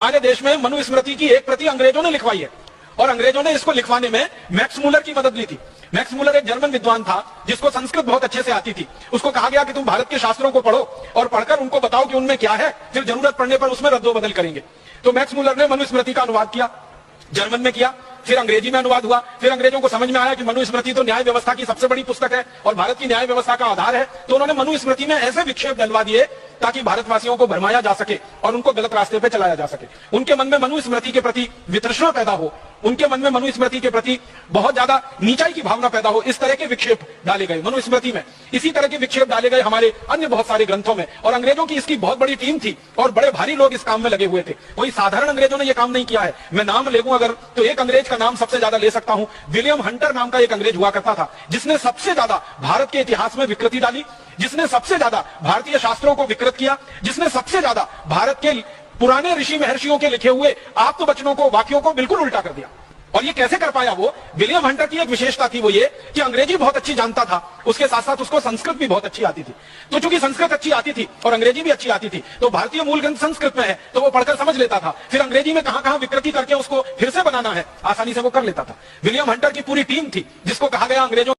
हमारे देश में मनुस्मृति की एक प्रति अंग्रेजों ने लिखवाई है और अंग्रेजों ने इसको लिखवाने में मैक्स मूलर की मदद ली थी। मैक्स मूलर एक जर्मन विद्वान था जिसको संस्कृत बहुत अच्छे से आती थी। उसको कहा गया कि तुम भारत के शास्त्रों को पढ़ो और पढ़कर उनको बताओ कि उनमें क्या है, फिर जरूरत पड़ने पर उसमें रद्दोबदल करेंगे। तो मैक्स मूलर ने मनुस्मृति का अनुवाद किया, जर्मन में किया, फिर अंग्रेजी में अनुवाद हुआ। फिर अंग्रेजों को समझ में आया कि मनुस्मृति तो न्याय व्यवस्था की सबसे बड़ी पुस्तक है और भारत की न्याय व्यवस्था का आधार है। तो उन्होंने मनुस्मृति में ऐसे विक्षेप डलवा दिए ताकि भारतवासियों को भरमाया जा सके और उनको गलत रास्ते पे चलाया जा सके। उनके मन में मनुस्मृति के प्रति वितृष्णा पैदा हो, उनके मन में मनुस्मृति के प्रति बहुत ज्यादा नीचाई की भावना पैदा हो, इस तरह के विक्षेप डाले गए मनुस्मृति में। इसी तरह के विक्षेप डाले गए हमारे अन्य बहुत सारे ग्रंथों में। और अंग्रेजों की इसकी बहुत बड़ी टीम थी और बड़े भारी लोग इस काम में लगे हुए थे। कोई साधारण अंग्रेजों ने यह काम नहीं किया है। मैं नाम ले लूं अगर, तो एक अंग्रेज का नाम सबसे ज्यादा ले सकता हूं। विलियम हंटर नाम का एक अंग्रेज हुआ करता था जिसने सबसे ज्यादा भारत के इतिहास में विकृति डाली, जिसने सबसे ज्यादा भारतीय शास्त्रों को विकृत किया, जिसने सबसे ज्यादा भारत के पुराने ऋषि महर्षियों के लिखे हुए आप्त वचनों को, वाक्यों को बिल्कुल उल्टा कर दिया। और ये कैसे कर पाया वो? विलियम हंटर की एक विशेषता थी, वो ये कि अंग्रेजी बहुत अच्छी जानता था, उसके साथ साथ उसको संस्कृत भी बहुत अच्छी आती थी। तो चूंकि संस्कृत अच्छी आती थी और अंग्रेजी भी अच्छी आती थी, तो भारतीय मूल ग्रंथ संस्कृत में है तो वो पढ़कर समझ लेता था। फिर अंग्रेजी में कहां कहां विकृति करके उसको फिर से बनाना है, आसानी से वो कर लेता था। विलियम हंटर की पूरी टीम थी जिसको कहा गया अंग्रेजों